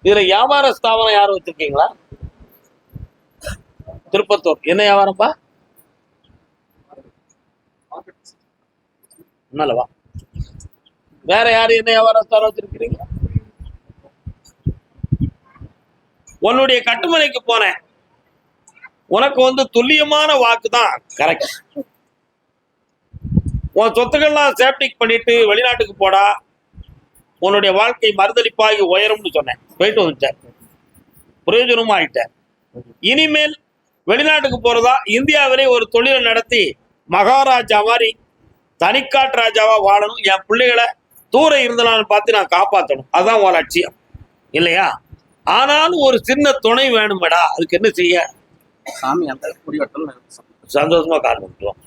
இதுல வியாபார ஸ்தாபனம் யாரும் வச்சிருக்கீங்களா? திருப்பத்தூர் என்ன வியாபாரம்ப்பா? நல்லவா. வேற யாரு என்ன வியாபார ஸ்தானம் வச்சிருக்கிறீங்க? உன்னுடைய கட்டுமனைக்கு போனேன், உனக்கு துல்லியமான வாக்கு தான் கரெக்ட். உன் சொத்துக்கள்லாம் சேப்டிக் பண்ணிட்டு வெளிநாட்டுக்கு போடா, உன்னுடைய வாழ்க்கை மறுதளிப்பாகி உயரும்னு சொன்னேன். போயிட்டு வந்துட்டேன், பிரயோஜனமா ஆயிட்டேன். இனிமேல் வெளிநாட்டுக்கு போறதா இந்தியாவிலே ஒரு தொழிலை நடத்தி மகாராஜா மாதிரி தனிக்காட்டு ராஜாவா வாழணும், என் பிள்ளைகளை தூர இருந்தாலும் பார்த்து நான் காப்பாற்றணும், அதுதான் உன் லட்சியம் இல்லையா? ஆனாலும் ஒரு சின்ன துணை வேணுமேடா, அதுக்கு என்ன செய்ய? சாமி அந்த சந்தோஷமா கால் பண்ணுவோம்.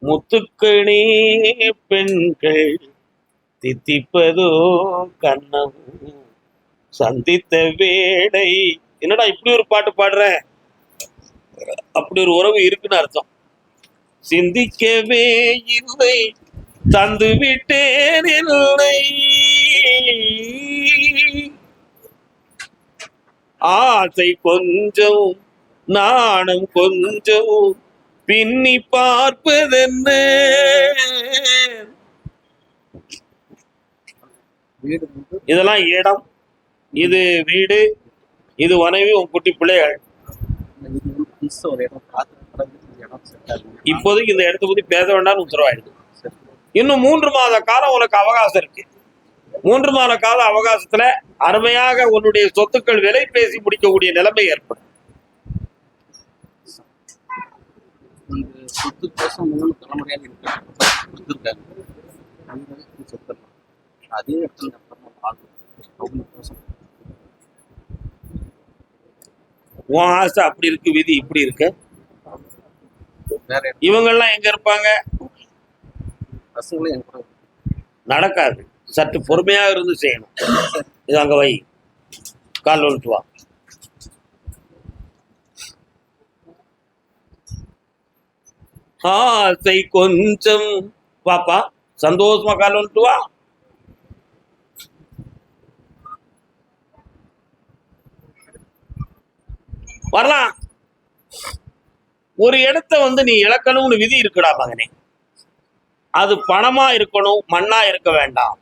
முத்துக்கணி பெண்கள் தித்திப்பதோ கண்ணம் சந்தித்த வேடை. என்னடா இப்படி ஒரு பாட்டு பாடுற? அப்படி ஒரு உறவு இருக்குன்னு அர்த்தம். சிந்திக்கவே இல்லை தந்து விட்டேன் இல்லை, ஆசை கொஞ்சம் நாணம் கொஞ்சம் பின்னி பார்ப்பதென்ன. இதெல்லாம் இடம், இது வீடு, இது மனைவி, உன் குட்டி பிள்ளைகள். இப்போதைக்கு இந்த இடத்த பத்தி பேச வேண்டாம்னு உத்தரவாயிடுது. இன்னும் 3 மாத காலம் உனக்கு அவகாசம் இருக்கு. 3 மாத கால அவகாசத்துல அருமையாக உன்னுடைய சொத்துக்கள் விலை பேசி முடிக்கக்கூடிய நிலைமை ஏற்படும். சொத்து கோசம் 3 தலைமுறையாக இருக்காங்க. அதே இடத்துல உன் ஆசை அப்படி இருக்கு, விதி இப்படி இருக்கு. இவங்கெல்லாம் எங்க இருப்பாங்க? நடக்காது. சற்று பொறுமையாக இருந்து செய்யணும். இது அங்க வை, கால் வந்துட்டு வா. ஆசை கொஞ்சம் பாப்பா, சந்தோஷமா கால் வந்துட்டு வா. வரலாம். ஒரு இடத்த நீ இழக்கணும்னு விதி இருக்குடா மகனே. அது பணமா இருக்கணும், மண்ணா இருக்க வேண்டாம்.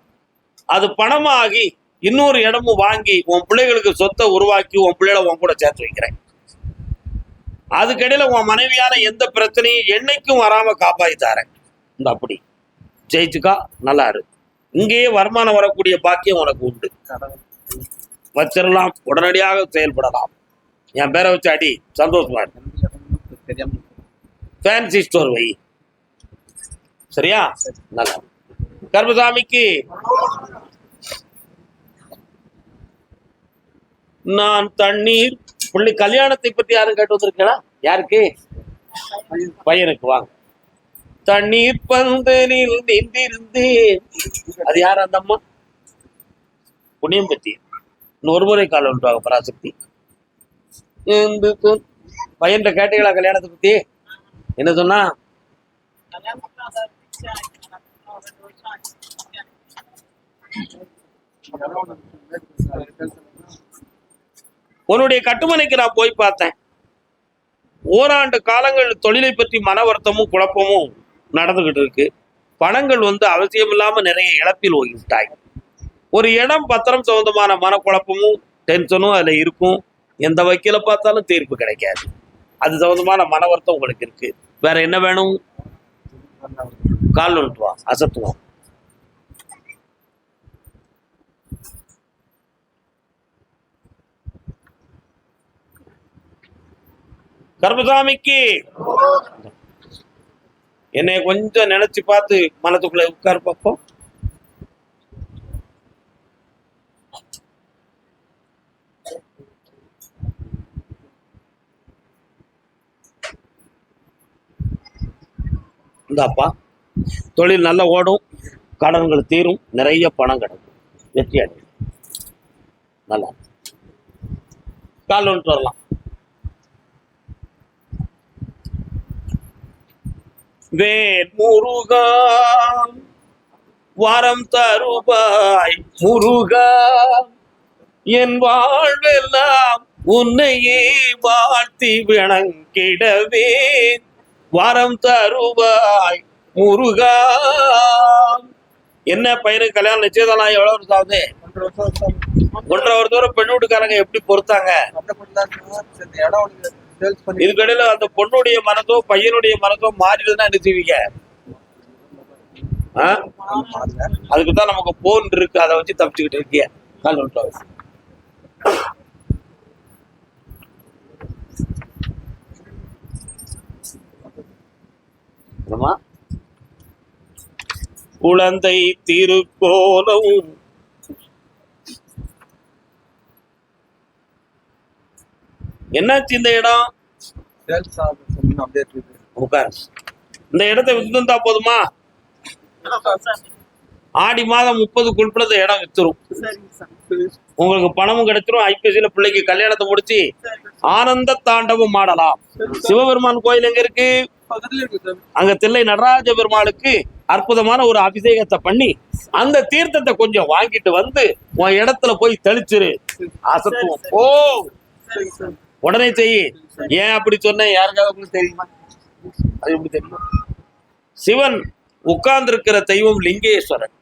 அது பணமாகி இன்னொரு இடமும் வாங்கி உன் பிள்ளைகளுக்கு சொத்தை உருவாக்கி உன் பிள்ளைகளை உன் கூட சேர்த்து வைக்கிறேன். அதுக்கிடையில உன் மனைவியால எந்த பிரச்சனையும் என்னைக்கும் வராம காப்பாத்தி தரேன். இந்த அப்படி ஜெயிச்சுக்கா, நல்லா இரு. இங்கேயே வருமானம் வரக்கூடிய பாக்கியம் உனக்கு உண்டு. வச்சிடலாம், உடனடியாக செயல்படலாம். என் பேரை வச்சு அடி, சந்தோஷமா இருக்கு. ஃபேன்சி ஸ்டோர் வை, சரியா? நல்லா. கர்மசாமிக்கு நான் தண்ணீர் புள்ளி. கல்யாணத்தை பத்தி யாரும் கேட்டு வந்திருக்கா? யாருக்கு? பையனுக்கு. வாங்க. தண்ணீர் பந்தலில் நின்றிருந்தேன். அது யார்? அந்த அம்மா புண்ணியம் பத்தி. இன்னொரு முறை கால வந்துட்டாங்க பராசக்தி. பையன் கேட்டீங்களா கல்யாணத்தை பத்தி? என்ன சொன்னா? உன்னுடைய கட்டுமனைக்கு நான் போய் பார்த்தேன். ஓராண்டு காலங்கள் தொழிலை பற்றி மன வருத்தமும் குழப்பமும் நடந்துகிட்டு இருக்கு. பணங்கள் அவசியம் இல்லாம நிறைய இழப்பில் ஓகிவிட்டாய். ஒரு இடம் பத்திரம் சம்பந்தமான மனக்குழப்பமும் டென்ஷனும் அதுல இருக்கும். எந்த வக்கீல பார்த்தாலும் தீர்ப்பு கிடைக்காது. அது சம்பந்தமான மன வருத்தம் உங்களுக்கு இருக்கு. வேற என்ன வேணும்? கால் வந்துட்டு வா, அசத்துவோம். கர்மசாமிக்கு என்னை கொஞ்சம் நினைச்சு பார்த்து மனத்துக்குள்ள உட்கார் பார்ப்போம். இந்தாப்பா, தொழில் நல்லா ஓடும், கடன்கள் தீரும், நிறைய பணம் கிடைக்கும், வெற்றி அடையும். நல்லா கால் வந்துட்டு வரலாம். வேல் முருகா வரம் தருவாய் முருகா, என் வாழ்வெல்லாம் உன்னையே வாழ்த்தி விளங்கிடவே வரம் தருவாய் முருகா. என்ன பையனுக்கு கல்யாணம் நிச்சயதானா எவ்வளவு வருஷம் ஆகுது? 1.5 வருஷம். பெண்ணு வீட்டுக்காரங்க எப்படி பொறுத்தாங்க? இதுக்கடையில அந்த பொண்ணுடைய மனதோ பையனுடைய மனதோ மாறிடுதுன்னா என்ன செய்வீங்க? அதுக்குதான் நமக்கு போன் இருக்கு, அதை வச்சு தப்பிச்சுக்கிட்டு இருக்கிய. கால் நோட்டு குழந்தை திருக்கோலம் என்னாச்சு? இந்த இடம் உட்கார். இந்த இடத்தை வித்துந்தா போதுமா? ஆடி மாதம் 30க்குள்ள இந்த இடம் வித்துரும். உங்களுக்கு பணமும் கிடைச்சிரும். ஐபிஎஸ்ல பிள்ளைக்கு கல்யாணத்தை முடிச்சு ஆனந்த தாண்டவம் ஆடலாம். சிவபெருமான் கோயில் எங்க இருக்கு? அங்க தில்லை நடராஜ பெருமாளுக்கு அற்புதமான ஒரு அபிஷேகத்தை பண்ணி அந்த தீர்த்தத்தை கொஞ்சம் வாங்கிட்டு வந்து உன் இடத்துல போய் தெளிச்சிரு. அசத்துவம் போ, உடனே செய்யு. ஏன் அப்படி சொன்ன? யாருக்காவது தெரியுமா? அது எப்படி தெரியும்? சிவன் உட்கார்ந்து இருக்கிற தெய்வம் லிங்கேஸ்வரன்,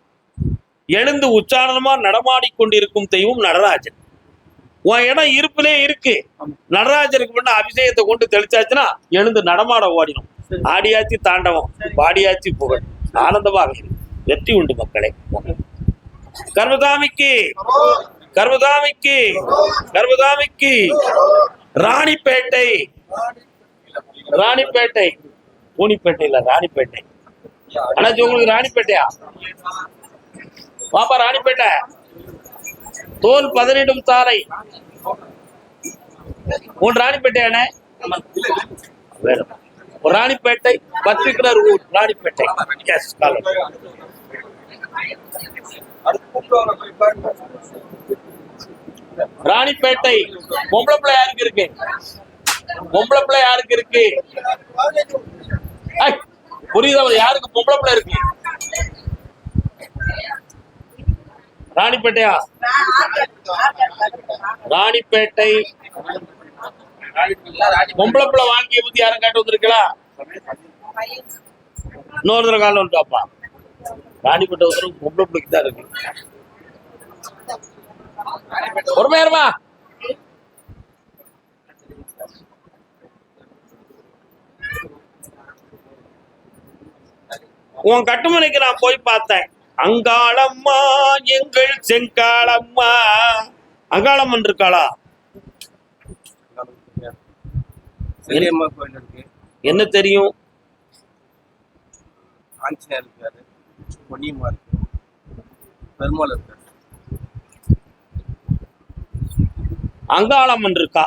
எழுந்து உச்சாரணமா நடமாடிக்கொண்டிருக்கும் தெய்வம் நடராஜன். உன் இடம் இருப்பிலே இருக்கு. நடராஜனுக்கு முன்ன அபிஷேகத்தை கொண்டு தெளிச்சாச்சுன்னா எழுந்து நடமாட ஓடிடும். ஆடியாச்சு தாண்டவம், பாடியாச்சு புகழ், ஆனந்தமாக வெற்றி உண்டு மக்களே. கர்மதாமிக்கு கர்மதாமிக்கு கர்மதாமிக்கு. ராணிப்பேட்டை ராணிப்பேட்டை பூனிப்பேட்டை இல்ல, ராணிப்பேட்டை. ஆனா உங்களுக்கு ராணிப்பேட்டையா? பாப்பா ராணிப்பேட்டை தோல் 18 சாலை. உன் ராணிப்பேட்டையானே? ராணிப்பேட்டை பர்டிகுலர் ஊர் ராணிப்பேட்டை. எஸ், ராணிப்பேட்டை. பொம்பளை பிள்ளை யாருக்கு இருக்கு? பொம்பளை பிள்ளை யாருக்கு இருக்கு? புரியுதா? யாருக்கு பொம்பளை பிள்ளை இருக்கு? ராணிப்பேட்டையா? ராணிப்பேட்டை பொம்பளை பிள்ளை வாழ்க்கையை பத்தி யாரும் கேட்டு வந்திருக்கா? இன்னொரு காலம் வந்துட்டாப்பா. ராணிப்பேட்டை வந்து பொம்பளை பிள்ளைக்கு தான் இருக்கு. ஒரு நேரமா உன் கட்டுமனைக்கு நான் போய் பார்த்தேன். அங்காளம்மா எங்கள் செங்காளம்மா. அங்காளம்மன் இருக்காளா? என்ன தெரியும்? ஆஞ்சநேயர் இருக்காரு, பொன்னியம்மா இருக்கு, பெருமாள் இருக்காரு. அங்காளம்மன் இருக்கா?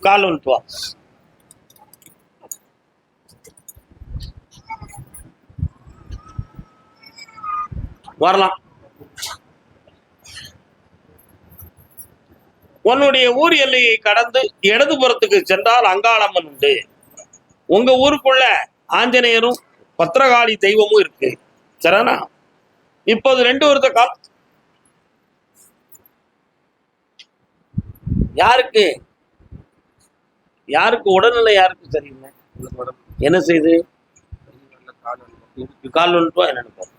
கால் வந்துட்டு வா. வரலாம். உன்னுடைய ஊர் எல்லையை கடந்து இடதுபுறத்துக்கு சென்றால் அங்காளம்மன் உண்டு. உங்க ஊருக்குள்ள ஆஞ்சநேயரும் பத்திரகாளி தெய்வமும் இருக்கு. சரினா? இப்போது 2 வருஷ காலம் யாருக்கு யாருக்கு உடல்நிலை யாருக்கு சரியில்லை? என்ன செய்து? கால் வந்துட்டு என்ன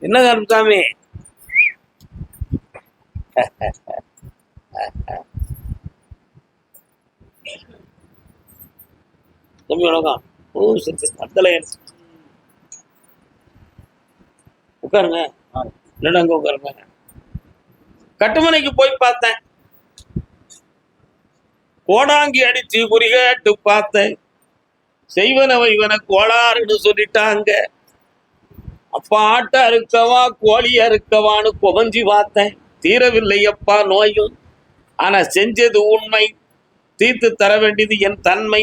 என்ன கருப்புசாமி? தம்பி வணக்கம். உட்காருங்க. அங்க உட்காருங்க. கட்டுமனைக்கு போய் பார்த்தேன். கோடாங்கி அடிச்சு குறிகட்டு பார்த்தேன். செய்வனவை இவனை கோளாறுன்னு சொல்லிட்டாங்க. அப்பா ஆட்டை அறுக்கவா கோழி அறுக்கவான்னு குவஞ்சி பார்த்தேன். தீரவில்லை அப்பா நோயும். ஆனா செஞ்சது உண்மை. தீர்த்து தர வேண்டியது என் தன்மை.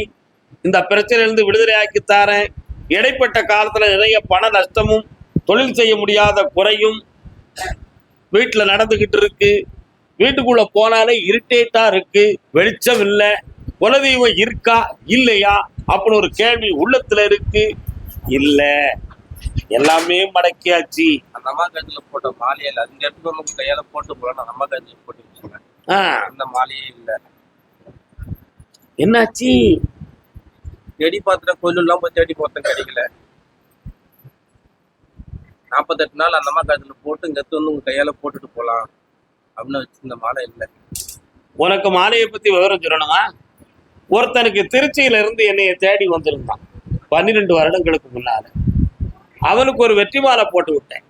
இந்த பிரச்சனையிலிருந்து விடுதலையாக்கி தாரேன். இடைப்பட்ட காலத்துல நிறைய பண நஷ்டமும் தொழில் செய்ய முடியாத குறையும் வீட்டுல நடந்துகிட்டு இருக்கு. வீட்டுக்குள்ள போனாலே இரிட்டேட்டா இருக்கு. வெளிச்சம் இல்லை. குலதெய்வம் இருக்கா இல்லையா அப்படின்னு ஒரு கேள்வி உள்ளத்துல இருக்கு. இல்ல எல்லாமே மடக்கியாச்சு. அந்த அம்மா கழுத்துல போட்ட மாலையில அந்த இடத்துல வந்து கையால போட்டு போலாம். அந்த அம்மா கழுத்துல போட்டு வச்சுங்க. அந்த மாலையே இல்ல. என்னாச்சு? தேடி பார்த்துட்டேன், கோயிலெல்லாம் போய் தேடி பார்த்தேன், கிடைக்கல. 48 நாள் அந்த அம்மா கழுத்துல போட்டு இங்க எடுத்து வந்து உங்க கையால போட்டுட்டு போலாம் அப்படின்னு வச்சு இந்த மாலை இல்லை. உனக்கு மாலையை பத்தி விவரம் சொல்லணுமா? ஒருத்தனுக்கு திருச்சியில இருந்து என்னைய தேடி வந்திருந்தான் 12 வருடங்களுக்கு முன்னால. அவனுக்கு ஒரு வெற்றி மாலை போட்டு விட்டேன்.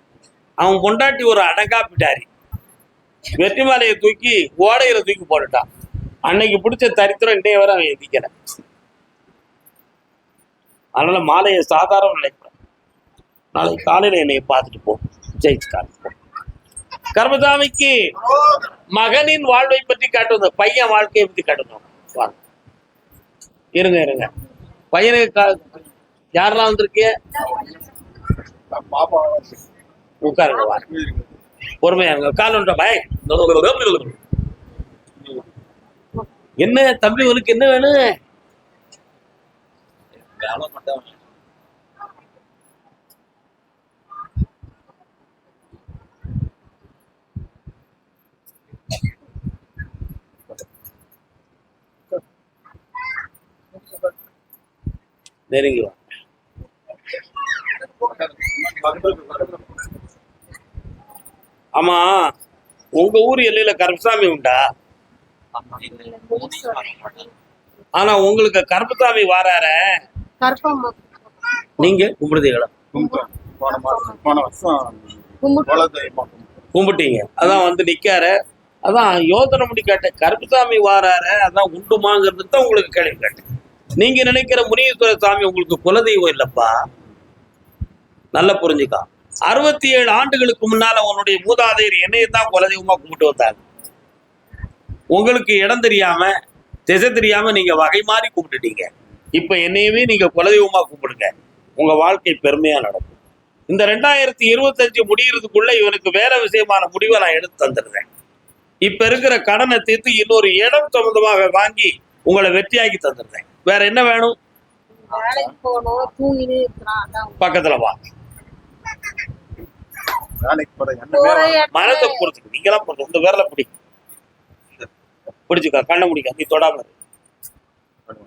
அவன் பொண்டாட்டி ஒரு அடங்கா பிட்டாரி. வெற்றி மாலையை தூக்கி ஓடையில தூக்கி போட்டுட்டான். அன்னைக்கு பிடிச்ச தரித்திரம் இன்னைய வரை அவன் எதிக்கல. அதனால மாலையை சாதாரண நினைக்கிறேன். நாளைக்கு காலையில என்னைய பார்த்துட்டு போ, ஜெயிச்சு காட்டு. கர்மசாமிக்கு மகனின் வாழ்வை பற்றி காட்டுவது, பையன் வாழ்க்கையை பற்றி காட்டுவோம். வாங்க, இருங்க. பையனுக்கு யாரெல்லாம் வந்திருக்கிய? உட்காருங்க, வாங்க, பொறுமையா இருங்க. கால் ஒன்ற பய என்ன தம்பி, உனக்கு என்ன வேணும்? நெருங்கி வா. ஆமா, உங்க ஊர் எல்லையில கருப்பசாமி உண்டா? ஆனா உங்களுக்கு கருப்பசாமி வாரார, நீங்க கும்பிடுதீங்களா? கும்பிட்டீங்க, அதான் வந்து நிக்காரு. அதான் யோசனை முடி கேட்டேன், கருப்பசாமி வாரார, அதான் உண்டுமாங்கிறது தான் உங்களுக்கு கேள்வி கேட்டேன். நீங்க நினைக்கிற முனீஸ்வர சாமி உங்களுக்கு குலதெய்வம் இல்லப்பா, நல்லா புரிஞ்சுக்கா. 67 ஆண்டுகளுக்கு முன்னால உன்னுடைய மூதாதையர் என்னையத்தான் குலதெய்வமா கும்பிட்டு வந்தாங்க. உங்களுக்கு இடம் தெரியாம திசை தெரியாம நீங்க வகை மாறி கும்பிட்டுட்டீங்க. இப்ப என்னையவே நீங்க குலதெய்வமா கும்பிடுங்க, உங்க வாழ்க்கை பெருமையா நடக்கும். இந்த 2025 முடியறதுக்குள்ள இவனுக்கு வேற விஷயமான முடிவை நான் எடுத்து தந்துடுறேன். இப்ப இருக்கிற கடனை தீர்த்து இன்னொரு இடம் சம்பந்தமாக வாங்கி உங்களை வெற்றியாக்கி தந்துடுறேன். வேற என்ன வேணும்? பக்கத்துல வா, மனத்தை பொறுத்துக்கு நீங்களாம் பொறுத்து. இந்த வேறல பிடிச்சுக்கா, கண்ணை முடிக்க, நீ தொடாம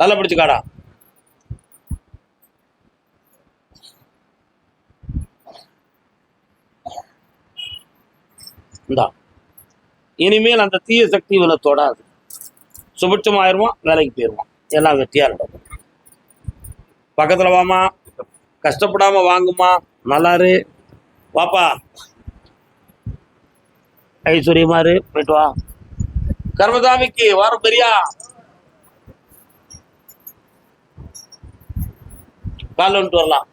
நல்லா பிடிச்சுக்காடா. இந்தா, இனிமேல் அந்த தீய சக்தி இவனை தொடாது. சுபிட்சமாயிருவான், வேலைக்கு போயிருவான், எல்லாம் வெற்றியா இருக்கும். பக்கத்துல வாமா, கஷ்டப்படாம வாங்குமா, நல்லாரு வாப்பா, ஐஸ்வர்யமாரு, போயிட்டு வா. கர்மசாமிக்கு வாரம் பெரியா, கால் வந்துட்டு வரலாம்.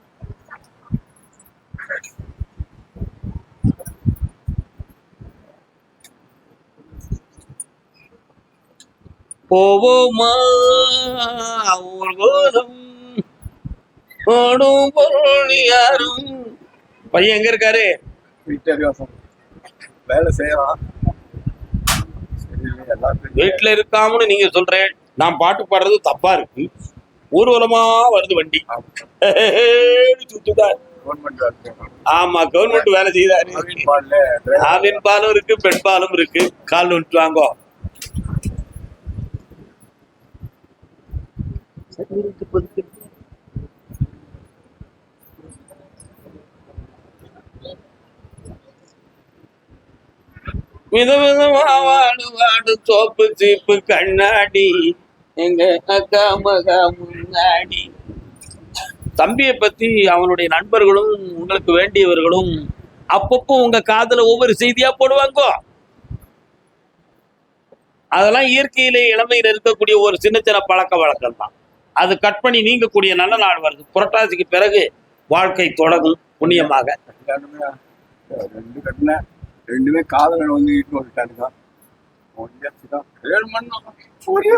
போவோமா ஊர்கோலம் ஓடும் பொருள் யாரும். பையன் எங்க இருக்காரு? வேலை செய்யலாம், வீட்டுல இருக்காமனு நீங்க சொல்றேன். நான் பாட்டு பாடுறது தப்பா இருக்கு. ஊர்வலமா வருது வண்டி, சுத்துதான். ஆமா, கவர்மெண்ட் வேலை செய்தாரு. ஆவின் பாலும் இருக்கு, பெண் பாலும் இருக்கு. கால் வந்துட்டு வாங்கோ. விதவிதமா வாடு சோப்பு சீப்பு கண்ணாடி எங்க அக்கா மகா முன்னாடி. தம்பியை பத்தி அவனுடைய நண்பர்களும் உங்களுக்கு வேண்டியவர்களும் அப்பப்போ உங்க காதுல ஒவ்வொரு செய்தியா போடுவாங்க. அதெல்லாம் இயற்கையிலே இளமையில் இருக்கக்கூடிய ஒரு சின்ன சின்ன பழக்க வழக்கம் தான். அது கட் பண்ணி நீங்கக்கூடிய நல்ல நாள் வருது. புரட்டாசிக்கு பிறகு வாழ்க்கை தொடங்கும் புண்ணியமாக. ரெண்டுமே காதல வந்து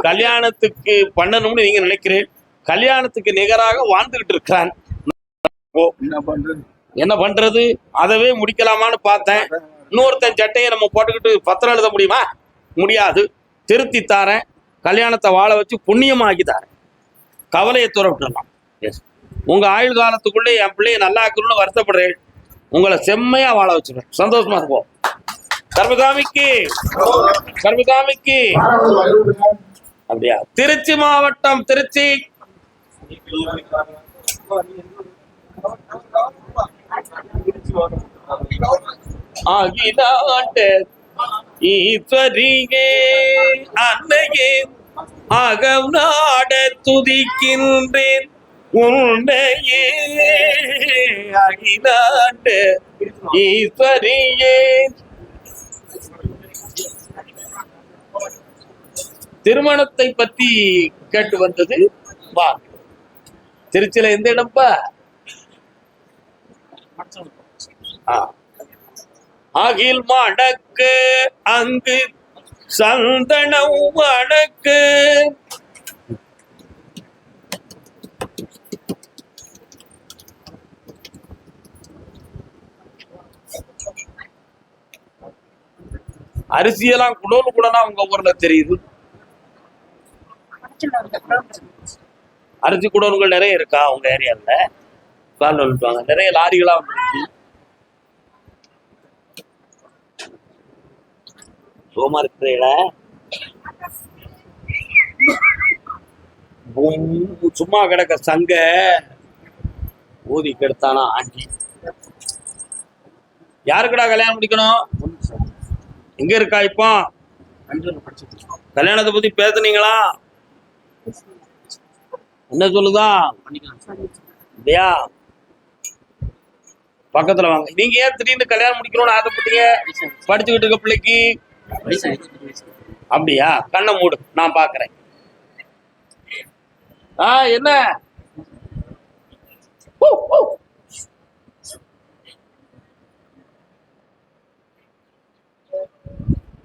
கல்யாணத்துக்கு பண்ணணும்னு நீங்க நினைக்கிறேன். கல்யாணத்துக்கு நிகராக வாழ்ந்துகிட்டு இருக்கிறான். என்ன பண்றது, அதவே முடிக்கலாமான்னு பார்த்தேன். இன்னொருத்தன் சட்டையை நம்ம போட்டுக்கிட்டு பத்திரம் எழுத முடியுமா? முடியாது. திருத்தி தாரேன், கல்யாணத்தை வாழ வச்சு புண்ணியமாக்கி தாரேன். கவலையை துற விட்டுடலாம். எஸ். உங்க ஆயுள் காலத்துக்குள்ள என் பிள்ளைய நல்லா இருக்கணும்னு வருத்தப்படுறேன். உங்களை செம்மையா வாழ வச்சிருவேன். சந்தோஷமா இருப்போம். கர்மசாமிக்கு கர்மசாமிக்கு. அப்படியா? திருச்சி மாவட்டம், திருச்சி ஆகினாட்டு ஈஸ்வரியே அன்னையே அகம் நாட துதிக்கின்றேன் உன்னையே அகிலாண்டு ஈஸ்வரியே. திருமணத்தை பத்தி கேட்டு வந்தது. வா, திருச்சியில எந்த இடம்ப்பா? அகில் மடக்கு அங்கு சந்தனம் வடக்கு. அரிசியெல்லாம் குடோனு கூடனா உங்க ஊர்ல தெரியுது. அரிசி குடோன்கள் நிறைய இருக்கா உங்க ஏரியால? கால் வந்துட்டாங்க, நிறைய லாரிகளா வந்துருக்கு. சோமா இருக்கிறீங்கள சும்மா கிடக்க சங்க ஊதி கெடுத்தானா ஆண்டி. யாருக்குடா கல்யாணம் முடிக்கணும்? எங்க இருக்கா இப்போ? கல்யாணத்தை பத்தி பேசுனீங்களா? என்ன சொல்லுதா? இல்லையா? பக்கத்துல வாங்க. நீங்க ஏன் திடீர்னு கல்யாணம் முடிக்கணும்னு ஆசைப்பட்டீங்க? படிச்சுக்கிட்டு இருக்க பிள்ளைக்கு. அப்படியா? கண்ணை மூடு, நான் பாக்குறேன். என்ன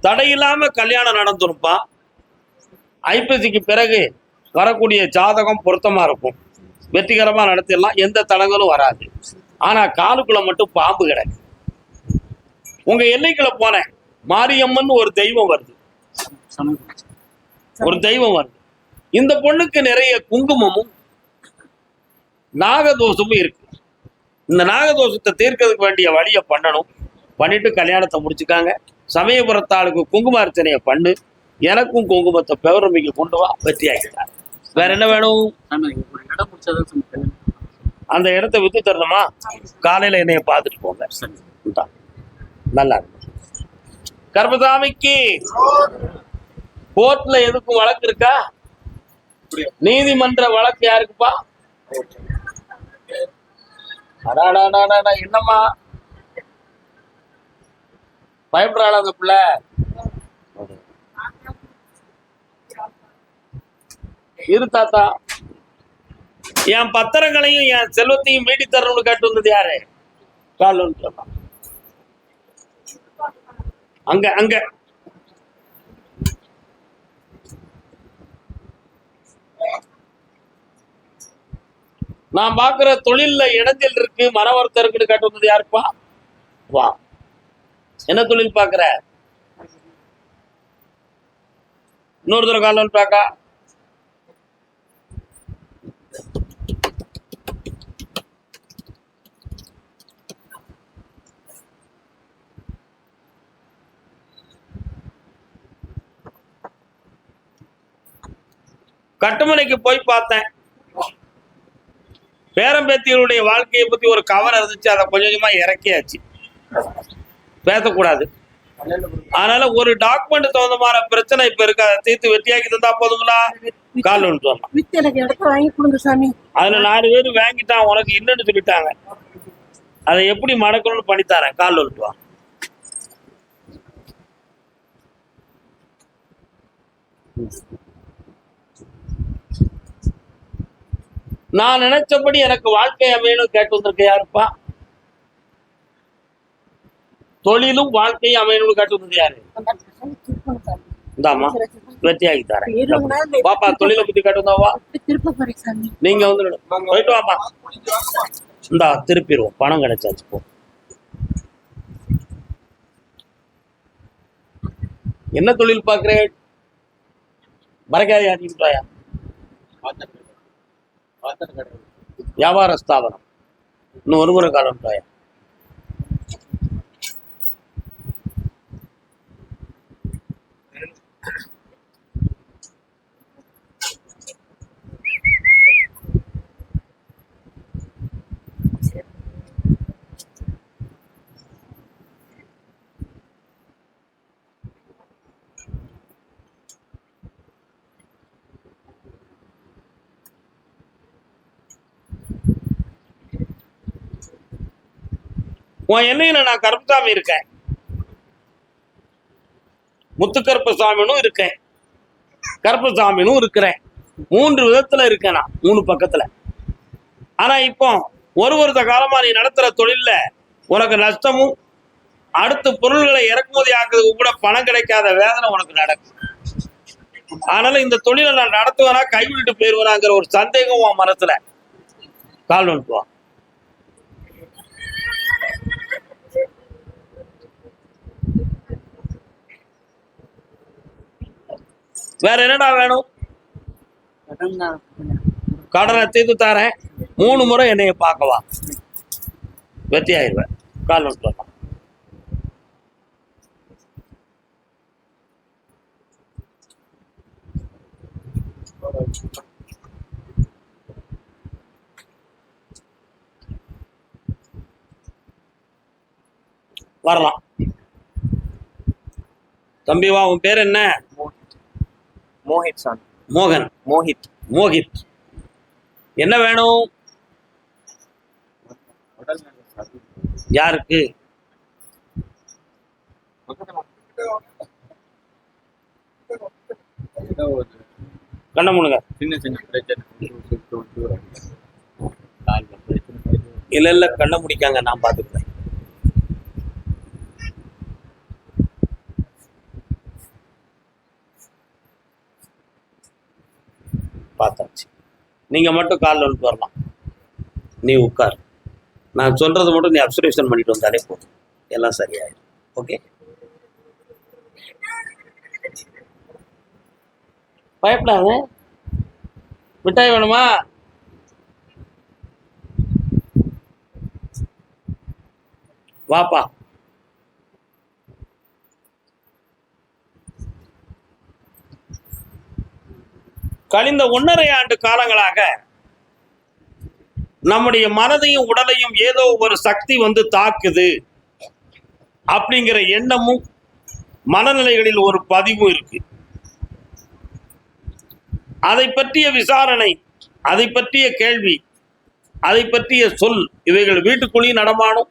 தடையில்லாம கல்யாணம் நடந்துருப்பா. ஐப்பசிக்கு பிறகு வரக்கூடிய ஜாதகம் பொருத்தமா இருக்கும். வெற்றிகரமா நடத்திடலாம், எந்த தடங்களும் வராது. ஆனா காலுக்குள்ள மட்டும் பாம்பு கிடக்கு. உங்க எல்லைக்குள்ள போனேன், மாரியம்மன் ஒரு தெய்வம் வருது, ஒரு தெய்வம் வருது. இந்த பொண்ணுக்கு நிறைய குங்குமமும் நாகதோஷமும் இருக்கு. இந்த நாகதோஷத்தை தீர்க்கிறதுக்கு வேண்டிய வழியை பண்ணணும். பண்ணிட்டு கல்யாணத்தை முடிச்சுக்காங்க. சமயபுரத்தாளுக்கு குங்கும அர்ச்சனையை பண்ணு, எனக்கும் குங்குமத்தை பௌர்ணமிக்கு கொண்டு வா, வெற்றி ஆகிட்டார். வேற என்ன வேணும்? அந்த இடத்த வித்து தரணுமா? காலையில என்னைய பார்த்துட்டு போங்க. நல்லா இருக்கு. கர்மசாமிக்கு கோர்ட்ல எதுக்கும் வழக்கு இருக்கா? நீதிமன்ற வழக்கு யாருக்குப்பா? என்னம்மா பயப்படுறாள் அந்த பிள்ளை? இரு தாத்தா, என் பத்திரங்களையும் என் செல்வத்தையும் மீட்டி தரணும்னு கேட்டு வந்தது யாரு? கால் அங்க அங்க நான் பாக்குற தொழில்ல இடைஞ்சல் இருக்கு, மனவர்த்தம் இருக்குன்னு கேட்டு வந்தது யாருப்பா? வா, என்ன தொழில் பாக்குற? இன்னொரு தடவை கால் பாக்கா. கட்டுமனைக்கு போய் பார்த்தேன். பேரம்பேத்திகளுடைய வாழ்க்கையை பத்தி ஒரு கவர் இருந்துச்சு, அதை கொஞ்சம் கொஞ்சமா இறக்கியாச்சு. பேசக்கூடாது. அதனால ஒரு டாக்குமெண்ட் தகுந்தமான பிரச்சனை இப்ப இருக்கு, அதை தீர்த்து வெட்டியாக்கி தந்தா போதுங்களா? கால் ஒன்று சொல்லலாம். அதுல 4 பேர் வாங்கிட்டான், உனக்கு இன்னொன்னு சொல்லிட்டாங்க. அதை எப்படி மடக்கணும்னு பண்ணித்தாரேன். கால் ஒன்று. நான் நினைச்சபடி எனக்கு வாழ்க்கை அமையணும் கேட்டு வந்திருக்க யாருப்பா? தொழிலும் வாழ்க்கையும் அமையணும்னு கேட்டு வந்தது யாரு? இந்தாமா வெற்றி ஆகி தரேன். பாப்பா தொழிலை பத்தி கேட்டு வந்தாவா? நீங்க வந்து போயிட்டு வாப்பா. இந்தா திருப்பிடுவோம், பணம் கிடைச்சாச்சு. போ. என்ன தொழில் பாக்குறேன்? மறைக்காதையா? நீட்டாயா? வியாபார ஸ்தாபனம். இன்னும் ஒரு முறை காலம் தாயா. உன் எண்ணெயில நான் கருப்பசாமி இருக்கேன், முத்துக்கருப்பசாமினும் இருக்கேன், கருப்பசாமினும் இருக்கிறேன். 3 விதத்துல இருக்கேன் நான், 3 பக்கத்துல. ஆனா இப்போ ஒரு வருட காலமா நீ நடத்துற தொழில்ல உனக்கு நஷ்டமும், அடுத்த பொருள்களை இறக்குமதி ஆக்குறதுக்கு கூட பணம் கிடைக்காத வேதனை உனக்கு நடக்கும். அதனால இந்த தொழிலை நான் நடத்துவேனா கைவிட்டு போயிருவேனாங்கிற ஒரு சந்தேகம் உன் மனசுல கால் வந்துடுவான். வேற என்னடா வேணும்? கடனை தீர்த்து தரேன், 3 முறை என்னைய பார்க்கவா, வெற்றி ஆயிடுவேன். கால் வந்துட்டு வரலாம். தம்பி வா, உன் பேர் என்ன? மோஹித் சார். மோகன். மோஹித். மோஹித், என்ன வேணும்? யாருக்கு? கண்ண முழுங்க. சின்ன சின்ன பிரச்சனை. இல்ல கண்ண முடிக்காங்க, நான் பாத்துக்கிறேன். பார்த்தாச்சு. நீங்க மட்டும் காலில் வந்துட்டு வரலாம். நீ உட்கார், நான் சொல்றது மட்டும் நீ அப்சர்வேஷன் பண்ணிட்டு வந்தாலே போதும், எல்லாம் சரியாயிடும். ஓகே, பயப்படாத. மிட்டாய் வேணுமா? வாப்பா. கழிந்த 1.5 ஆண்டு காலங்களாக நம்முடைய மனதையும் உடலையும் ஏதோ ஒரு சக்தி வந்து தாக்குது அப்படிங்கிற எண்ணமும் மனநிலைகளில் ஒரு பதிவும் இருக்கு. அதை பற்றிய விசாரணை, அதை பற்றிய கேள்வி, அதை பற்றிய சொல், இவைகள் வீட்டுக்குள்ளேயும் நடமாடும்,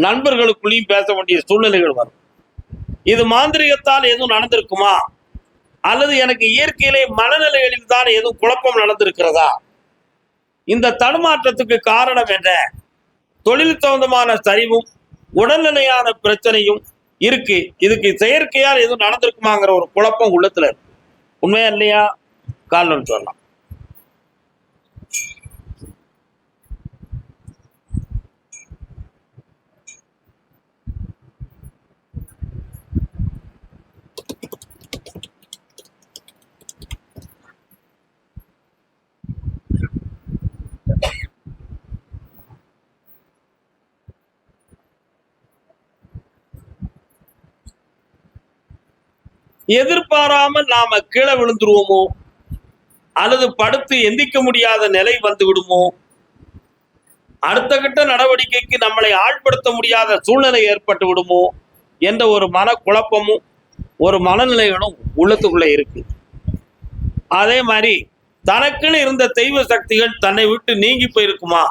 நண்பர்களுக்குள்ளேயும் பேச வேண்டிய சூழ்நிலைகள் வரும். இது மாந்திரிகத்தால் எதுவும் நடந்திருக்குமா, அல்லது எனக்கு இயற்கையிலே மனநிலைகளில் தான் எதுவும் குழப்பம் நடந்திருக்கிறதா? இந்த தடுமாற்றத்துக்கு காரணம் என்ன? தொழில் சம்பந்தமான சரிவும் உடல்நிலையான பிரச்சனையும் இருக்கு. இதுக்கு செயற்கையால் எதுவும் நடந்திருக்குமாங்கிற ஒரு குழப்பம் உள்ளத்துல இருக்கு. உண்மையா இல்லையா? காரணம் சொல்லலாம். எதிர்பாராமல் நாம கீழே விழுந்துருவோமோ, அல்லது படுத்து எந்திக்க முடியாத நிலை வந்து விடுமோ, அடுத்த கட்ட நடவடிக்கைக்கு நம்மளை ஆட்படுத்த முடியாத சூழ்நிலை ஏற்பட்டு விடுமோ என்ற ஒரு மனக்குழப்பமும் ஒரு மனநிலைகளும் உள்ளத்துக்குள்ள இருக்கு. அதே மாதிரி தனக்குன்னு இருந்த தெய்வ சக்திகள் தன்னை விட்டு நீங்கி போயிருக்குமா,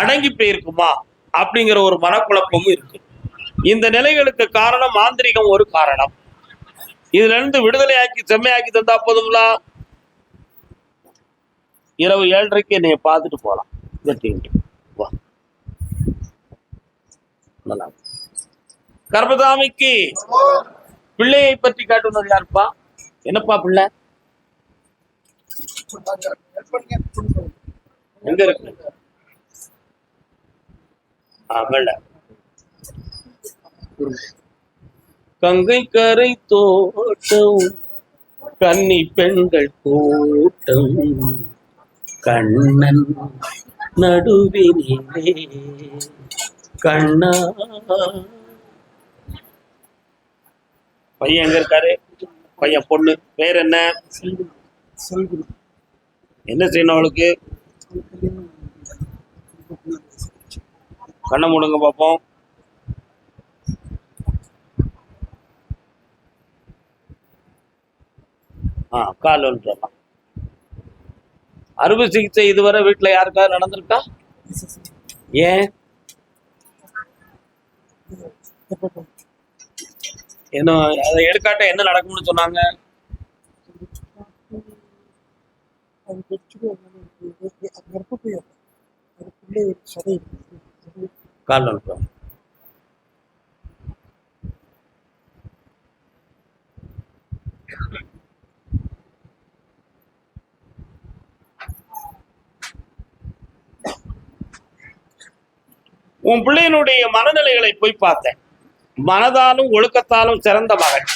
அடங்கி போயிருக்குமா அப்படிங்கிற ஒரு மனக்குழப்பமும் இருக்கு. இந்த நிலைகளுக்கு காரணம் மாந்திரிகம் ஒரு காரணம். இதுல இருந்து விடுதலையாக்கி செம்மையாக்கி தந்தா போதுங்களா? இரவு 7:30 என்னைய பார்த்துட்டு போலாம். கர்மசாமிக்கு பிள்ளையை பற்றி காட்டுனது யாருப்பா? என்னப்பா பிள்ளை எங்க இருக்கு? ஆமல கங்கை கரை தோட்டம், கன்னி பெண்கள் கூட்டம், கண்ணன் நடுவினிலே கண்ணா. பையன் எங்க இருக்காரு? பையன் பொண்ணு பேர் என்ன? என்ன செய்யணும் அவளுக்கு? கண்ணை மூடுங்க பார்ப்போம். கால் வந்துடலாம். அறுவை சிகிச்சை இதுவரை வீட்டுல யாருக்காவது நடந்திருக்கா? ஏன்? என்ன அதை எடுக்காட்ட என்ன நடக்கும்னு சொன்னாங்க? கால் வந்துட்டோம். உன் பிள்ளையினுடைய மனநிலைகளை போய் பார்த்தேன். மனதாலும் ஒழுக்கத்தாலும் சிறந்த மகன்.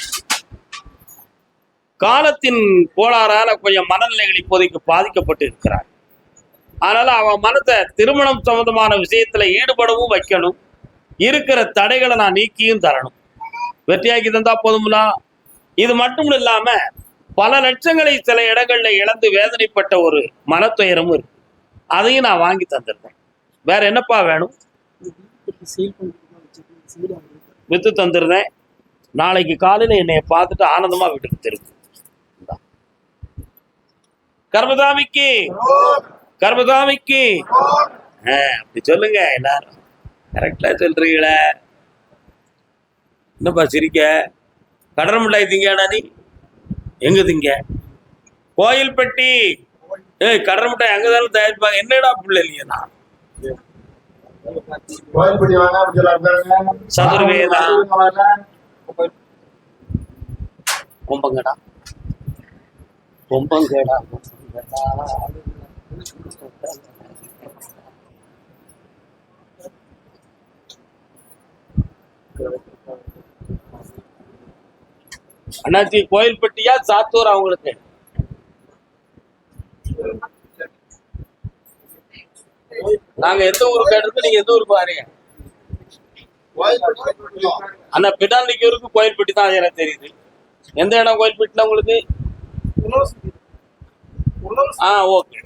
காலத்தின் கோளாறால கொஞ்சம் மனநிலைகள் இப்போதைக்கு பாதிக்கப்பட்டு இருக்கிறார். அதனால அவன் மனத்தை திருமணம் சம்பந்தமான விஷயத்துல ஈடுபடவும் வைக்கணும். இருக்கிற தடைகளை நான் நீக்கியும் தரணும். வெற்றியாக்கி தந்தா போதும்லா. இது மட்டும் இல்லாம பல லட்சங்களை சில இடங்கள்ல இழந்து வேதனைப்பட்ட ஒரு மனத்துயரமும் இருக்கு. அதையும் நான் வாங்கி தந்திருக்கேன். வேற என்னப்பா வேணும்? வித்து தந்துருந்தேன். நாளைக்கு காலையில என்னைய பார்த்துட்டு ஆனந்தமா வீட்டுக்கு திரும்ப. கர்மதாமிக்கு கர்மதாமிக்கு அப்படி சொல்லுங்க எல்லாரும். கரெக்டா சொல்றீங்களே. என்னப்பா சிரிக்க? கடற மிட்டாய் திங்கடா நீ? எங்க திங்க? கோயில்பட்டி. கடற மிட்டாய் அங்கதானே தயாரிப்பாங்க. என்னடா பிள்ளை இல்லையா? சதுர்வேதா கும்பங்கடா கும்பங்கடா. அண்ணாச்சி கோயில்பட்டியா சாத்தூர்? அவங்களுக்கு நாங்க எந்த ஊரு கேட்டு நீங்க எந்த ஊரு பாருங்க. ஆனா பிடாண்டிக்கு ஊருக்கு கோயில்பட்டி தான் எனக்கு தெரியுது. எந்த இடம் கோயில்பட்டில உங்களுக்கு? ஓகே.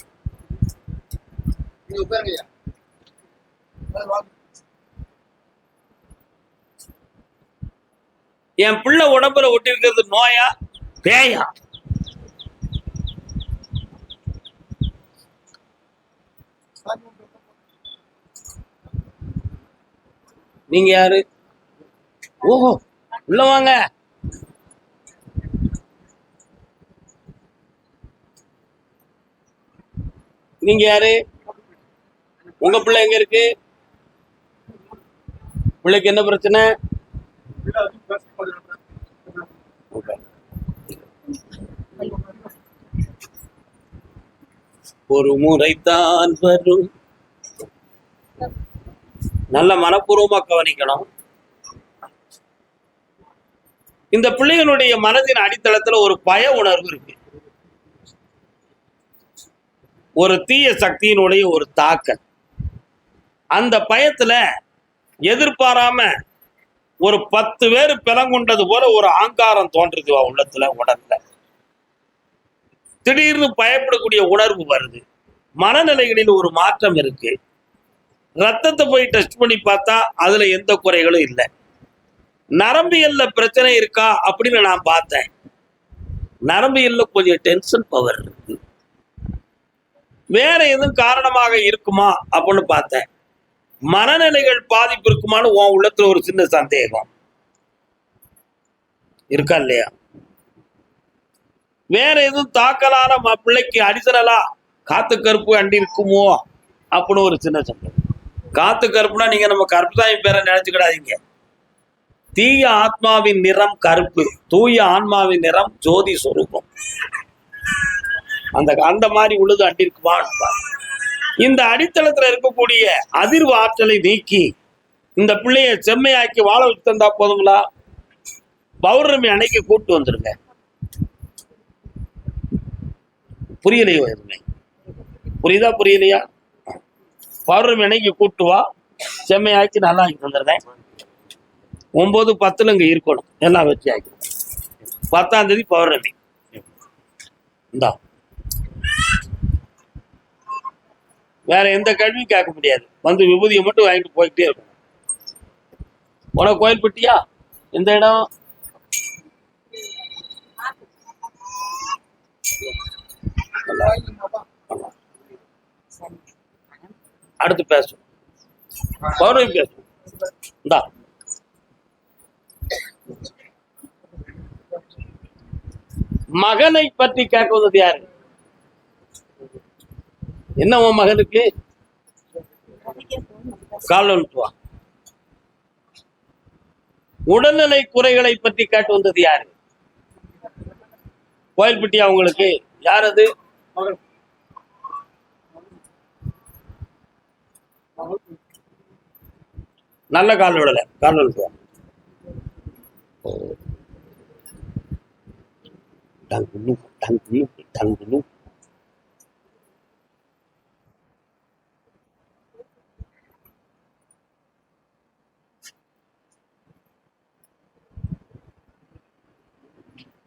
என் பிள்ளை உடம்புல ஒட்டி இருக்கிறது நோயா பேயா? நீங்க யாரு? ஓஹோ, உள்ள வாங்க. நீங்க யாரு? உங்க பிள்ளை எங்க இருக்கு? பிள்ளைக்கு என்ன பிரச்சனை? ஒரு முறைதான் வரும். நல்ல மனப்பூர்வமா கவனிக்கணும். இந்த பிள்ளைகளுடைய மனதின் அடித்தளத்துல ஒரு பய உணர்வு இருக்கு. ஒரு தீய சக்தியினுடைய ஒரு தாக்கம். அந்த பயத்துல எதிர்பாராம ஒரு 10 பேர் பிளங்குண்டது போல ஒரு ஆங்காரம் தோன்றுது உள்ளத்துல, உடல்ல. திடீர்னு பயப்படக்கூடிய உணர்வு வருது. மனநிலைகளில் ஒரு மாற்றம் இருக்கு. ரத்தத்தை போய் டெஸ்ட் பண்ணி பார்த்தா அதுல எந்த குறைகளும் இல்லை. நரம்பியல்ல பிரச்சனை இருக்கா அப்படின்னு நான் பார்த்தேன். நரம்பியல்ல கொஞ்சம் டென்ஷன் பவர் இருக்கு. வேற எதுவும் காரணமாக இருக்குமா அப்படின்னு பார்த்தேன். மனநிலைகள் பாதிப்பு இருக்குமான்னு உன் உள்ளத்துல ஒரு சின்ன சந்தேகம் இருக்கா இல்லையா? வேற எதுவும் தாக்கலான பிள்ளைக்கு அடிசனலா காத்து கருப்பு அண்டி இருக்குமோ அப்படின்னு ஒரு சின்ன சந்தேகம். காத்து கருப்புனா நீங்க நம்ம கருப்புசாமி பேரை நினைச்சுக்கிடாதீங்க. தீய ஆத்மாவின் நிறம் கருப்பு, தூய ஆன்மாவின் நிறம் ஜோதி சொரூபம். அந்த மாதிரி உள்ளது அண்டிருக்குமா? இந்த அடித்தளத்துல இருக்கக்கூடிய அதிர்வு ஆற்றலை நீக்கி இந்த பிள்ளைய செம்மையாக்கி வாழ வச்சு தந்தா போதுங்களா? பௌர்ணமி அன்னைக்கு கூட்டு வந்துருங்க. புரியலையோ? எதுவுமே புரியுதா? புரியலையா? பௌர்ணமி அன்னைக்கு கூட்டு வா, செம்மையாக்கி நல்லா ஆக்கி தந்துடுறேன். 9, 10 இங்க இருக்கணும், எல்லாம் வச்சு ஆக்கி. 10ஆம் தேதி பௌர்ணமி. இந்தா, வேற எந்த கேள்வியும் கேட்க முடியாது. வந்து விபூதியை மட்டும் வாங்கிட்டு போயிட்டே இருக்கணும். உனக்கு கோயில்பட்டியா? எந்த இடம்? அடுத்து பேசும், பௌர்ணமி பேசும். இந்தா, மகனை பற்றி கேட்குவது யாரு? என்ன உன் மகனுக்கு? காலவா. உடல்நிலை குறைகளை பற்றி கேட்டு வந்தது யாரு? கோயில்பட்டி. அவங்களுக்கு யார் அது? நல்ல கால் விடல, கால் விடுவா.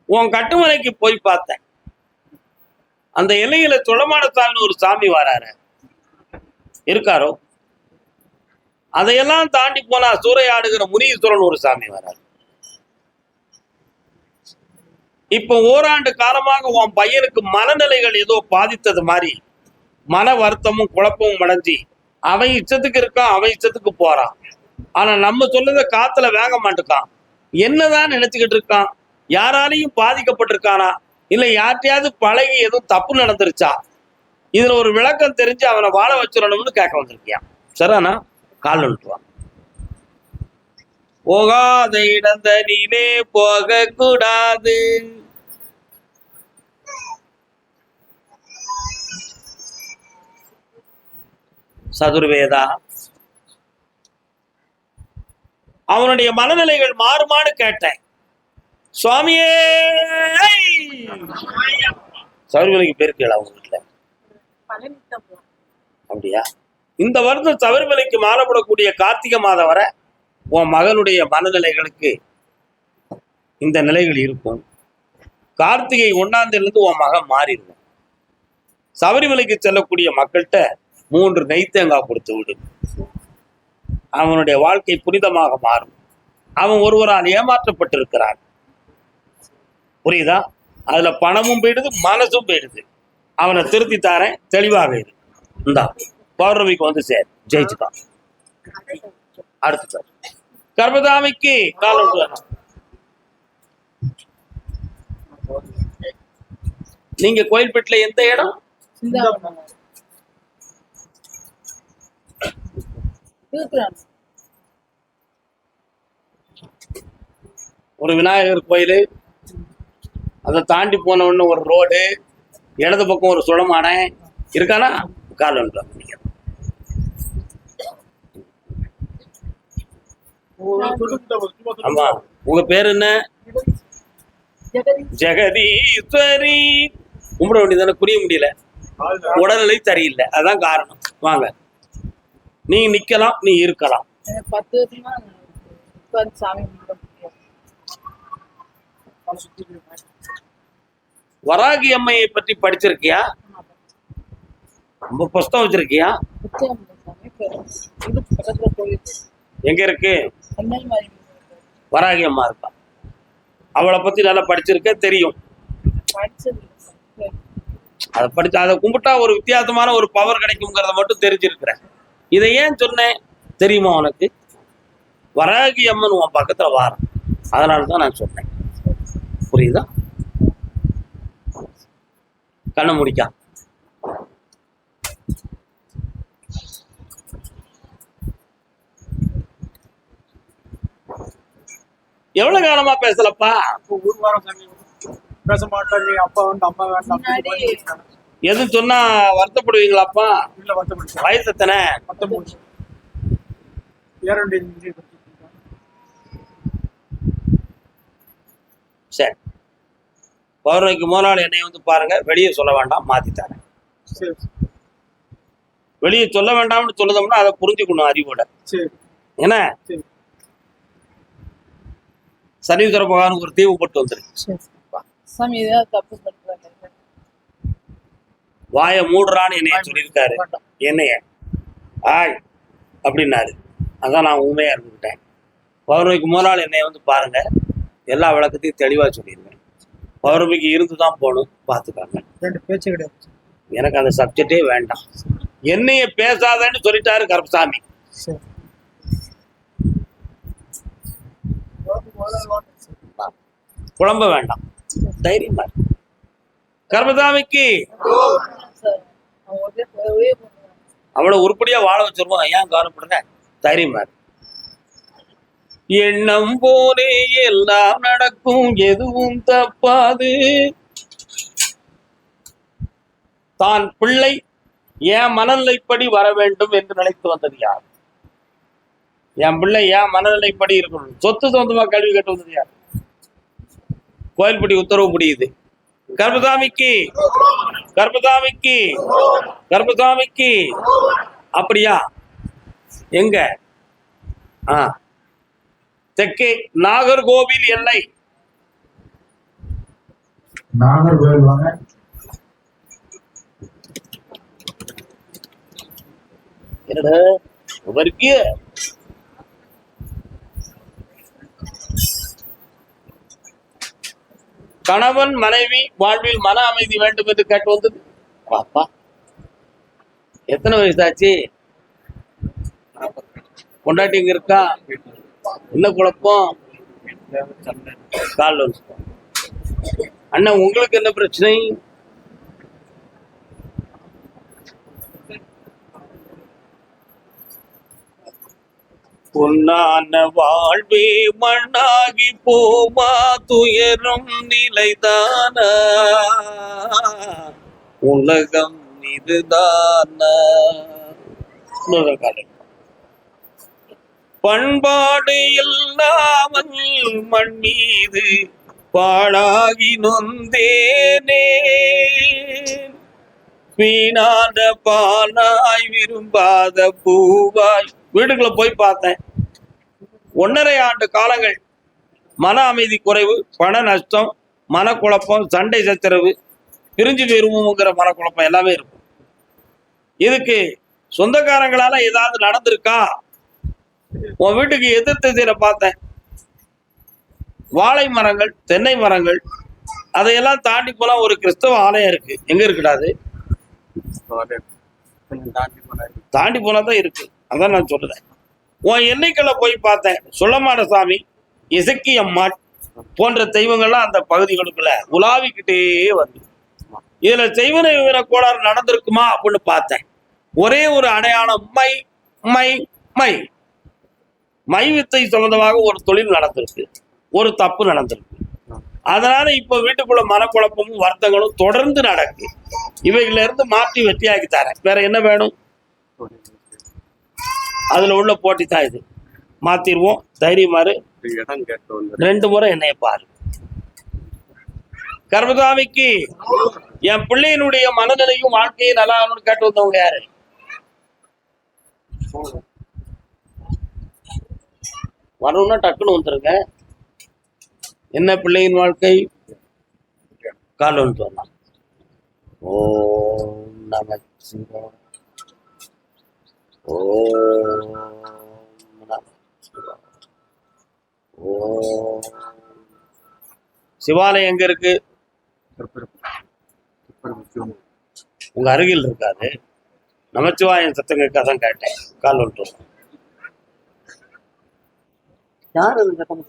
உன் கட்டுமலைக்கு போய் பார்த்தேன். அந்த எல்லையில சுடமானசாமின்னு ஒரு சாமி வராரு, இருக்காரோ? அதையெல்லாம் தாண்டி போனா சூறையாடுகிற முனீஸ்வரன் ஒரு சாமி வராரு. இப்ப ஓராண்டு காலமாக உன் பையனுக்கு மனநிலைகள் ஏதோ பாதித்தது மாதிரி மன வருத்தமும் குழப்பமும் அடைஞ்சி அவன் இஷ்டத்துக்கு இருக்கான், அவன் இஷ்டத்துக்கு போறான். ஆனா நம்ம சொல்லத காத்துல வேக மாட்டுக்கான். என்னதான் நினைச்சுக்கிட்டு இருக்கான்? யாராலையும் பாதிக்கப்பட்டிருக்கானா, இல்ல யார்ட்டையாவது பழகி எதுவும் தப்பு நடந்துருச்சா? இதுல ஒரு விளக்கம் தெரிஞ்சு அவனை வாழ வச்சிடணும்னு கேட்க வந்திருக்கியான். சரிண்ணா, கால் விட்டுவான். போகாத இடந்த நீனே போக கூடாது. சதுர்வேதா, அவனுடைய மனநிலைகள் மாறுமான்னு கேட்டேன். சுவாமியே, சபரிமலைக்கு பேருக்கல அவங்க வீட்டுல. அப்படியா? இந்த வருடம் சபரிமலைக்கு மாறப்படக்கூடிய கார்த்திகை மாதம் வரை உன் மகனுடைய மனநிலைகளுக்கு இந்த நிலைகள் இருக்கும். கார்த்திகை 1ஆம் தேதியிலிருந்து உன் மகன் மாறிடுவான். சபரிமலைக்கு செல்லக்கூடிய மக்கள்கிட்ட 3 நெய்த்தேங்காய் கொடுத்து விடு. அவனுடைய வாழ்க்கை புனிதமாக மாறும். அவன் ஒருவரால் ஏமாற்றப்பட்டிருக்கிறான், புரியுதா? அதுல பணமும் போயிடுது, மனசும் போயிடுது. அவனை திருத்தி தாரேன், தெளிவாக இரு. இந்தா, பௌர்ணமிக்கு வந்து சேர், ஜெயிச்சுக்கான். அடுத்து கர்மதாமிக்கு காலம். நீங்க கோயில்பேட்டில் எந்த இடம்? ஒரு விநாயகர் கோயில், அதை தாண்டி போன உடனே ஒரு ரோடு, இடது பக்கம் ஒரு சுடமானை இருக்கானா? கால் ஒன்று. ஆமா, உங்க பேர் என்ன? ஜெகதீஸ்வரி. கும்பிட வேண்டியதானே, புரிய முடியல. உடல்நிலை சரியில்லை, அதான் காரணம். வாங்க, நீ நிக்கலாம், நீ இருக்கலாம். வராகி அம்மையை பற்றி படிச்சிருக்கியா? ரொம்ப புஸ்தகம் வச்சிருக்கியா? எங்க இருக்கு? வராகி அம்மா இருக்கா, அவளை பத்தி நல்லா படிச்சிருக்க, தெரியும். அதை படிச்சு அதை கும்பிட்டா ஒரு வித்தியாசமான ஒரு பவர் கிடைக்குங்கிறத மட்டும் தெரிஞ்சிருக்கிறேன். இதை ஏன் சொன்னேன் தெரியுமா உனக்கு? வராகி அம்மன் உன் பக்கத்துல வார, அதனாலதான் நான் சொன்னேன். புரியுதா? கண்ணை முடிக்கா. எவ்வளவு காலமா பேசலப்பா? ஒரு வாரம் பேச மாட்டேன். நீ அப்பா வந்து அம்மா வேண்டாம் எது சொன்னா வருத்தப்படுவீங்களாப்பா? இல்ல, வருத்தப்படுறேன். வயசு எத்தனை? 19. சரி, பௌர்ணமிக்கு முதல் நாள் என்னை வந்து பாருங்க, வெளியே சொல்ல வேண்டாம், மாத்தி தரேன். சரி. வெளியே சொல்ல வேண்டாம்னு சொல்லுதோம்னா அதை புரிஞ்சுக்கணும் அறிவோட. சரி என்ன சரி சனீஸ்வர பகவானுக்கு ஒரு தீவு போட்டு வந்துரு. சாமி ஏதாவது தப்பு பண்றாங்க வாயை மூடுறான்னு என்னைய சொல்லியிருக்காரு. என்னைய ஆய் அப்படின்னாரு. அதான் நான் உண்மையா இருந்துக்கிட்டேன். பௌர்ணமிக்கு முதல் நாள் என்னைய வந்து பாருங்க, எல்லா விளக்கத்தையும் தெளிவா சொல்லிடுவேன். பௌர்ணமிக்கு இருந்து தான் போகணும், பார்த்துக்காங்க. ரெண்டு பேச்சு கிடையாது. எனக்கு அந்த சப்ஜெக்டே வேண்டாம். என்னைய பேசாதன்னு சொல்லிட்டாரு கருப்பசாமி. சரி குழம்ப வேண்டாம், தைரியமா இரு. கருப்பசாமிக்கு சார் அவங்க ஒரே அவ்வளவு உருப்படியா வாழ வச்சிருவோம். ஏன் கவலைப்படுற? தைரியமா இரு. எண்ணம் போலே எல்லாம் நடக்கும், எதுவும் தப்பாது. தான் பிள்ளை என் மனநிலைப்படி வர வேண்டும் என்று நினைத்து வந்தது யார்? என் பிள்ளை என் மனநிலைப்படி இருக்கணும். சொத்து சொந்தமா கல்வி கட்டு வந்தது யார்? கோயில்படி உத்தரவு முடியுது. கர்ப்பசாமிக்கு கர்ப்பசாமிக்கு கர்ப்பசாமிக்கு அப்படியா? எங்க? தெற்கே நாகர்கோவில் எல்லை. நாகர்கோவில் வாங்க. என்னடா இவருக்கு கணவன் மனைவி வாழ்வில் மன அமைதி வேண்டும் என்று கேட்டு வந்தது. பாப்பா எத்தனை வயசாச்சு? கொண்டாட்டி இங்க இருக்கா? என்ன குழப்பம்? கால் அண்ணன் உங்களுக்கு என்ன பிரச்சனை? பொன்னான வாழ்வே மண்ணாகி போமா, துயரும் நிலைதான உலகம் இதுதான. பண்பாடு இல்லாமல் மண் மீது பாழாகி நொந்தேனே, வீணாத பாலாய் விரும்பாத பூவாய். வீடுகளை போய் பார்த்தேன். 1.5 ஆண்டு காலங்கள் மன அமைதி குறைவு, பண நஷ்டம், மனக்குழப்பம், சண்டை சச்சரவு, பிரிஞ்சு போயிருவோங்கிற மனக்குழப்பம் எல்லாமே இருக்கும். இதுக்கு சொந்தக்காரங்களால ஏதாவது நடந்திருக்கா? உன் வீட்டுக்கு எதிர் திசையில பார்த்தேன். வாழை மரங்கள், தென்னை மரங்கள், அதையெல்லாம் தாண்டி போல ஒரு கிறிஸ்தவ ஆலயம் இருக்கு. எங்க இருக்குடாது? தாண்டி போனாதான் இருக்கு. அதான் நான் சொல்றேன். உன் எல்லைக்குள்ள போய் பார்த்தேன். சொல்லமான சாமி, இசக்கி அம்மாள் போன்ற தெய்வங்கள்லாம் அந்த பகுதிகளுக்குள்ள உலாவிக்கிட்டே வந்து இதுல செய்வன விவர கோளாறு நடந்திருக்குமா அப்படின்னு பார்த்தேன். ஒரே ஒரு அடையாளம், மை மை மை மை வித்தை சம்பந்தமாக ஒரு தொழில் நடந்திருக்கு, ஒரு தப்பு நடந்திருக்கு. அதனால இப்ப வீட்டுக்குள்ள மனக்குழப்பமும் வருத்தங்களும் தொடர்ந்து நடக்கு. இவைகள இருந்து மாற்றி வெற்றியாக்கி தரேன். வேற என்ன வேணும்? அதுல உள்ள போட்டி தான் இது. மாத்திருவோம், தைரியமாறு. 2 முறை என்னைய பாரு. கர்மசாமிக்கு என் பிள்ளையினுடைய மனநிலையும் வாழ்க்கையும் நல்லா கேட்டு வந்தவங்க யாரு? வரணும்னா டக்குன்னு வந்துருங்க. என்ன பிள்ளையின் வாழ்க்கை? கால் சொன்னான். ஓம் நமச்சிவாய, ஓம் நமச்சிவாய, ஓம். சிவாலயம் எங்க இருக்கு? உங்க அருகில் இருக்காது. நமச்சிவாயம் சத்தம் கேட்காதான் கேட்டேன். கால் சொன்னான். யாரு சத்தம்?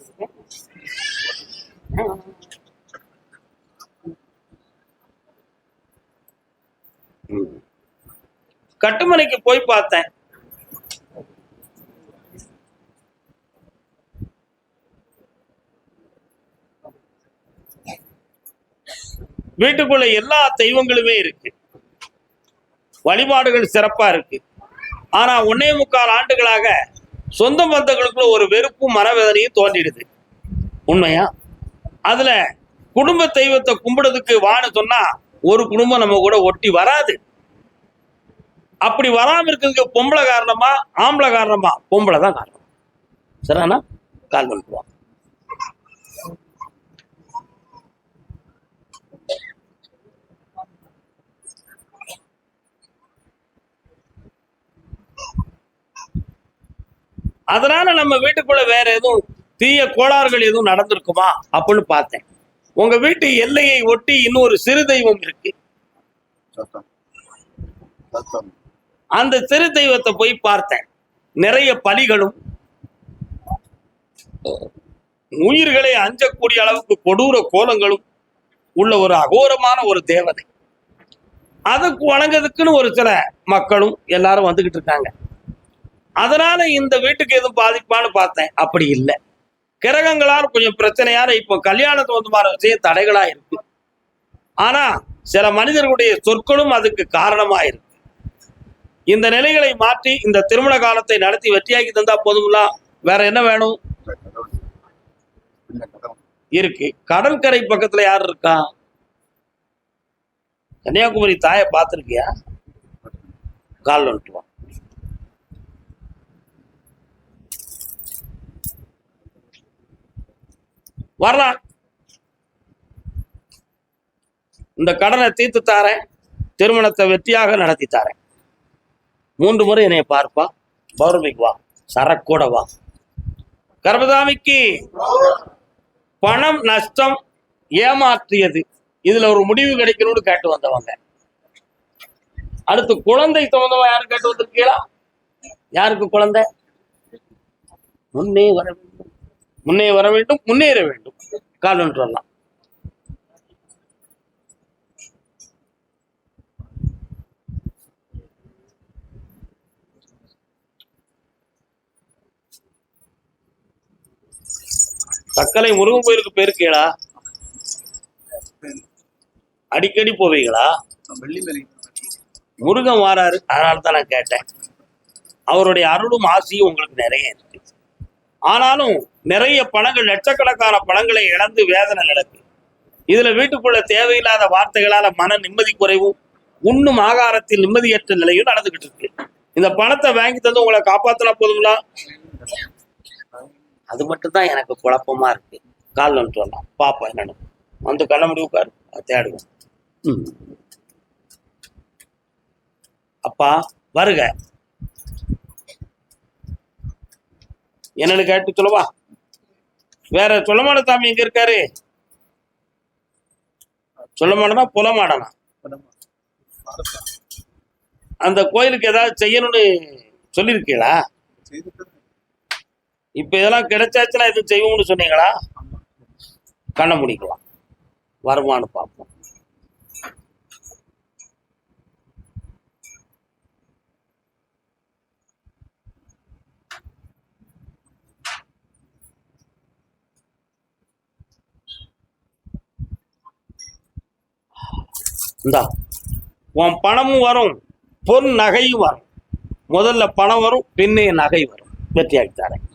கட்டுமனைக்கு போய் பார்த்தேன். வீட்டுக்குள்ள எல்லா தெய்வங்களுமே இருக்கு, வழிபாடுகள் சிறப்பா இருக்கு. ஆனா 1.25 ஆண்டுகளாக சொந்த பந்தங்களுக்குள்ள ஒரு வெறுப்பும் மனவேதனையும் தோன்றிடுது. உண்மையா? அதுல குடும்ப தெய்வத்தை கும்பிடுறதுக்கு வான்னு சொன்னா ஒரு குடும்பம் நம்ம கூட ஒட்டி வராது. அப்படி வராம இருக்கிறதுக்கு பொம்பளை காரணமா ஆம்பளை காரணமா? பொம்பளை தான் காரணம். சரிண்ணா, கால் பண்ணிக்குவோம். அதனால நம்ம வீட்டுக்குள்ள வேற எதுவும் தீய கோளாறுகள் எதுவும் நடந்திருக்குமா அப்படின்னு பார்த்தேன். உங்க வீட்டு எல்லையை ஒட்டி இன்னொரு சிறு தெய்வம் இருக்கு. அந்த சிறு தெய்வத்தை போய் பார்த்தேன். நிறைய பலிகளும் உயிர்களை அஞ்சக்கூடிய அளவுக்கு கொடூர கோலங்களும் உள்ள ஒரு அகோரமான ஒரு தேவதை. அதுக்கு வணங்குறதுக்குன்னு ஒரு சில மக்களும் எல்லாரும் வந்துகிட்டு இருக்காங்க. அதனால இந்த வீட்டுக்கு எதுவும் பாதிப்பான்னு பார்த்தேன். அப்படி இல்லை. கிரகங்களால் கொஞ்சம் பிரச்சனையான இப்போ கல்யாணத்து வந்து மாற விஷயம் தடைகளா இருக்கு. ஆனா சில மனிதர்களுடைய சொற்களும் அதுக்கு காரணமா இருக்கு. இந்த நிலைகளை மாற்றி இந்த திருமண காலத்தை நடத்தி வெற்றியாக்கி தந்தா போதுங்களா? வேற என்ன வேணும்? இருக்கு. கடற்கரை பக்கத்துல யார் இருக்கா? கன்னியாகுமரி தாயை பார்த்திருக்கியா? கால் வந்துட்டு வா. வரலாம். இந்த கடனை தீர்த்து தாரேன், திருமணத்தை வெற்றியாக நடத்தி தாரேன். 3 முறை என்னை பார்ப்பா. பௌர்ணமிக்கு வா, சரக்கூட வா. கர்மசாமிக்கு பணம் நஷ்டம், ஏமாற்றியது, இதுல ஒரு முடிவு கிடைக்கணும்னு கேட்டு வந்தவங்க. அடுத்து குழந்தை சம்பந்தமா யாரும் கேட்டு வந்திருக்கீங்களா? யாருக்கு குழந்தை? முன்னே வர வேண்டும், முன்னே வர வேண்டும், முன்னேற வேண்டும். கால் ஒன்று வரலாம். தக்கலை முருகன் கோயிலுக்கு போயிருக்கீங்களா? அடிக்கடி போவீங்களா? முருகன் வாராரு, அதனால தான் நான் கேட்டேன். அவருடைய அருளும் ஆசியும் உங்களுக்கு நிறைய இருக்கு. ஆனாலும் நிறைய பணங்கள், லட்சக்கணக்கான பணங்களை இழந்து வேதனை நடக்கு. இதுல வீட்டுக்குள்ள தேவையில்லாத வார்த்தைகளால மன நிம்மதி குறைவும், உண்ணும் ஆகாரத்தில் நிம்மதியற்ற நிலையும் நடந்துகிட்டு இருக்கு. இந்த பணத்தை வாங்கி தந்து உங்களை காப்பாத்தினா போதுங்களா? அது மட்டும்தான் எனக்கு குழப்பமா இருக்கு. கால் வந்துட்டு வரலாம், பாப்பா என்னன்னு வந்து கண்ண முடிவு உட்காரு, தேடுவோம். அப்பா வருக, என்னன்னு கேட்டு சொல்லவா? வேற சொல்லமான சாமி எங்க இருக்காரு? சொல்லமாடனா புலமாடனா? அந்த கோயிலுக்கு ஏதாவது செய்யணும்னு சொல்லியிருக்கீங்களா? இப்ப இதெல்லாம் கிடைச்சாச்சுன்னா எதுவும் செய்வோம்னு சொன்னீங்களா? கண்ண முடிக்கலாம், வருமானு பார்ப்போம். இந்தா உன் பணமும் வரும், பொன் நகையும் வரும். முதல்ல பணம் வரும், பின்னே நகை வரும். வெற்றியாக்கி தரேன்.